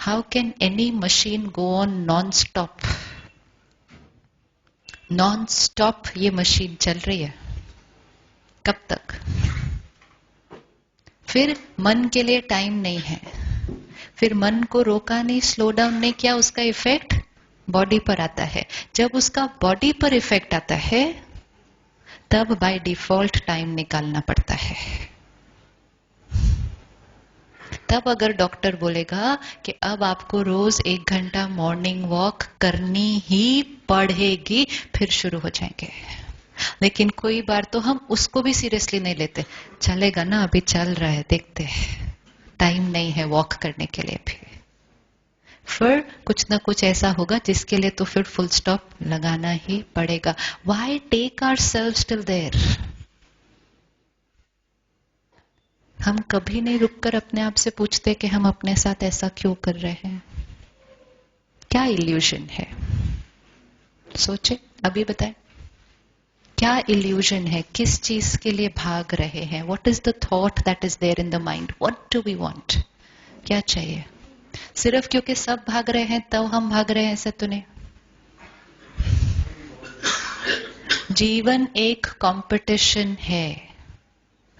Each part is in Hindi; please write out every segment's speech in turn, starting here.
How can any machine go on non stop? Non stop ये मशीन चल रही है कब तक? फिर मन के लिए टाइम नहीं है, फिर मन को रोका नहीं, स्लो डाउन नहीं किया, उसका इफेक्ट बॉडी पर आता है। जब उसका बॉडी पर इफेक्ट आता है तब बाय डिफॉल्ट टाइम निकालना पड़ता है। तब अगर डॉक्टर बोलेगा कि अब आपको रोज 1 घंटा मॉर्निंग वॉक करनी ही पड़ेगी, फिर शुरू हो जाएंगे। लेकिन कोई बार तो हम उसको भी सीरियसली नहीं लेते, चलेगा ना, अभी चल रहा है, देखते हैं, टाइम नहीं है वॉक करने के लिए भी। फिर कुछ ना कुछ ऐसा होगा जिसके लिए तो फिर फुल स्टॉप लगाना ही पड़ेगा। Why take ourselves till there? हम कभी नहीं रुककर अपने आप से पूछते कि हम अपने साथ ऐसा क्यों कर रहे हैं। क्या इल्यूजन है? सोचे, अभी बताएं, क्या इल्यूजन है? किस चीज के लिए भाग रहे हैं? What is the thought that is there in the mind? What do we want? क्या चाहिए? सिर्फ क्योंकि सब भाग रहे हैं तब हम भाग रहे हैं, ऐसा तो नहीं। जीवन एक कंपटीशन है,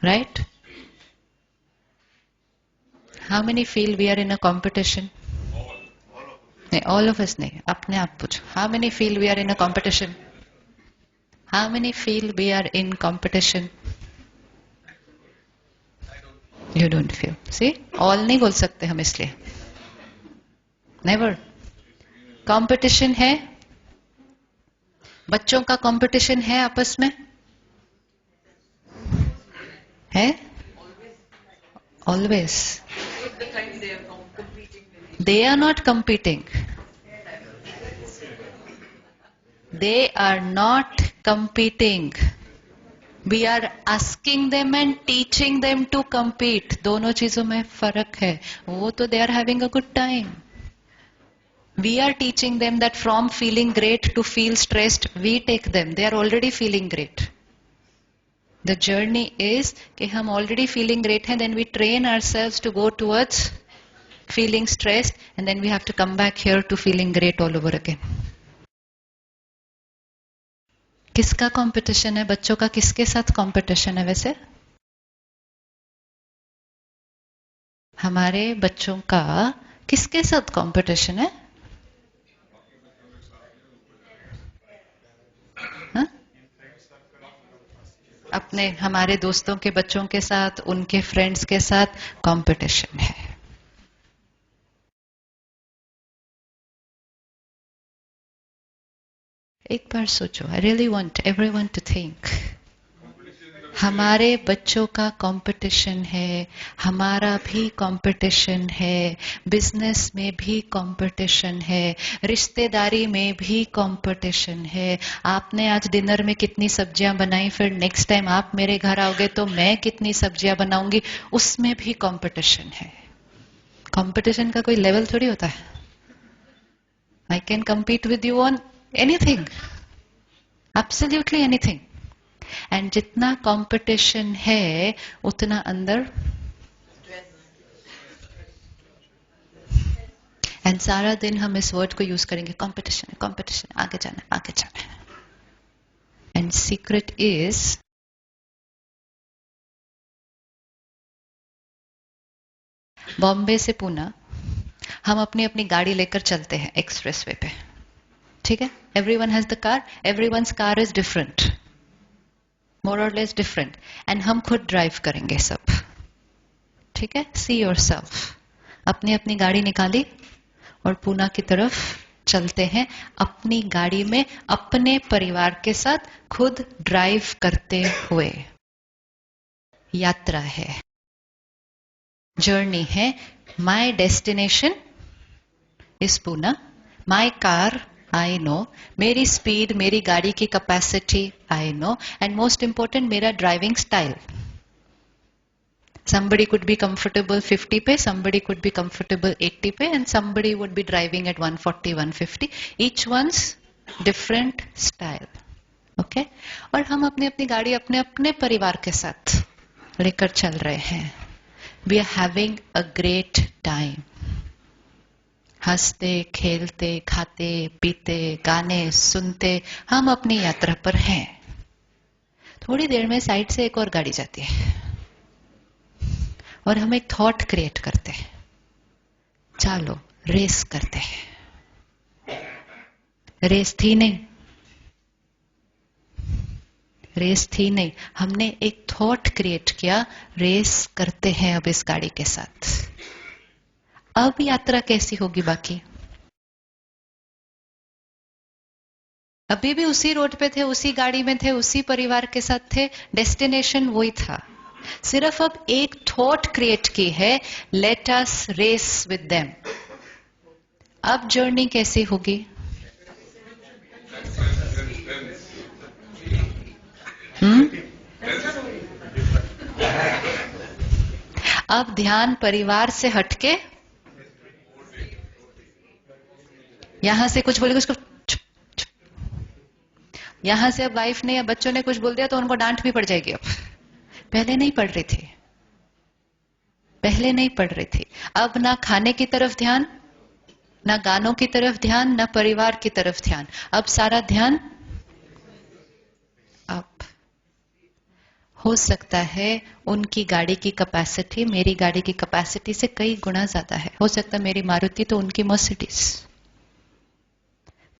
right? How many feel we are in a competition? नहीं, ऑल ऑफ अस नहीं, अपने आप पूछो, how many feel we are in a competition? How many feel we are in competition? You don't feel. See, all नहीं बोल सकते हम इसलिए। नेवर। कंपटीशन है, बच्चों का कंपटीशन है आपस में, है always. They are not competing, they are not competing, we are asking them and teaching them to compete। दोनों चीजों में फर्क है। वो तो they are having a good time, we are teaching them that from feeling great to feel stressed, we take them, they are already feeling great। The journey is कि हम already feeling great हैं, then we train ourselves to go towards feeling stressed, and then we have to come back here to feeling great all over again। किसका कंपटीशन है? बच्चों का किसके साथ कंपटीशन है वैसे? हमारे बच्चों का किसके साथ कंपटीशन है? हा? अपने, हमारे दोस्तों के बच्चों के साथ, उनके फ्रेंड्स के साथ कंपटीशन है। एक बार सोचो, I really want everyone to think, हमारे बच्चों का कंपटीशन है, हमारा भी कंपटीशन है, बिजनेस में भी कंपटीशन है, रिश्तेदारी में भी कंपटीशन है। आपने आज डिनर में कितनी सब्जियां बनाई, फिर नेक्स्ट टाइम आप मेरे घर आओगे तो मैं कितनी सब्जियां बनाऊंगी, उसमें भी कंपटीशन है। कंपटीशन का कोई लेवल थोड़ी होता है। I can compete with you on anything, absolutely anything। And जितना कंपटीशन है उतना अंदर, एंड सारा दिन हम इस वर्ड को यूज करेंगे, कंपटीशन है, कंपटीशन है, आगे जाना है, आगे जाना है। एंड सीक्रेट इज, बॉम्बे से पुणे हम अपनी अपनी गाड़ी लेकर चलते हैं एक्सप्रेस वे पे, ठीक है? Everyone has the car, everyone's car is different, more or less different, and हम खुद ड्राइव करेंगे सब, ठीक है? सी योरसेल्फ, अपनी अपनी गाड़ी निकाली और पुणे की तरफ चलते हैं अपनी गाड़ी में, अपने परिवार के साथ, खुद ड्राइव करते हुए। यात्रा है, जर्नी है। My destination is Pune, my car I know, मेरी स्पीड, मेरी गाड़ी की capacity I know, and most important मेरा driving style. Somebody could be comfortable 50 पे, somebody could be comfortable 80 पे, and somebody would be driving at 140, 150. Each one's different style. Okay? और हम अपनी अपनी गाड़ी अपने अपने परिवार के साथ लेकर चल रहे हैं। We are having a great time. हंसते खेलते खाते पीते गाने सुनते हम अपनी यात्रा पर हैं। थोड़ी देर में साइड से एक और गाड़ी जाती है और हम एक थॉट क्रिएट करते हैं, चलो रेस करते हैं। रेस थी नहीं, रेस थी नहीं, हमने एक थॉट क्रिएट किया, रेस करते हैं अब इस गाड़ी के साथ। अब यात्रा कैसी होगी बाकी? अभी भी उसी रोड पे थे, उसी गाड़ी में थे, उसी परिवार के साथ थे, डेस्टिनेशन वही था। सिर्फ अब एक थॉट क्रिएट की है, let us race with them. अब जर्नी कैसी होगी? अब ध्यान परिवार से हटके, यहां से कुछ बोलेगा उसको चुप, चुप। यहां से अब वाइफ ने या बच्चों ने कुछ बोल दिया तो उनको डांट भी पड़ जाएगी। अब पहले नहीं पड़ रही थी, पहले नहीं पड़ रही थी। अब ना खाने की तरफ ध्यान, ना गानों की तरफ ध्यान, ना परिवार की तरफ ध्यान, अब सारा ध्यान अब। हो सकता है उनकी गाड़ी की कैपेसिटी मेरी गाड़ी की कैपेसिटी से कई गुना ज्यादा है। हो सकता है मेरी मारुति तो उनकी मर्सिडीज।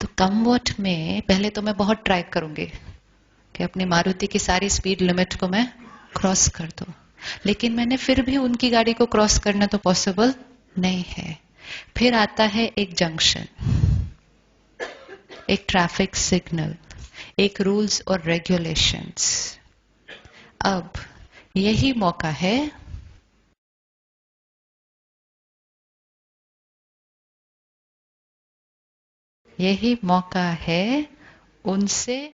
तो कमवॉट में पहले तो मैं बहुत ट्राई करूंगी कि अपनी मारुति की सारी स्पीड लिमिट को मैं क्रॉस कर दूं, लेकिन मैंने फिर भी उनकी गाड़ी को क्रॉस करना तो पॉसिबल नहीं है। फिर आता है एक जंक्शन, एक ट्रैफिक सिग्नल, एक रूल्स और रेगुलेशंस। अब यही मौका है, यही मौका है उनसे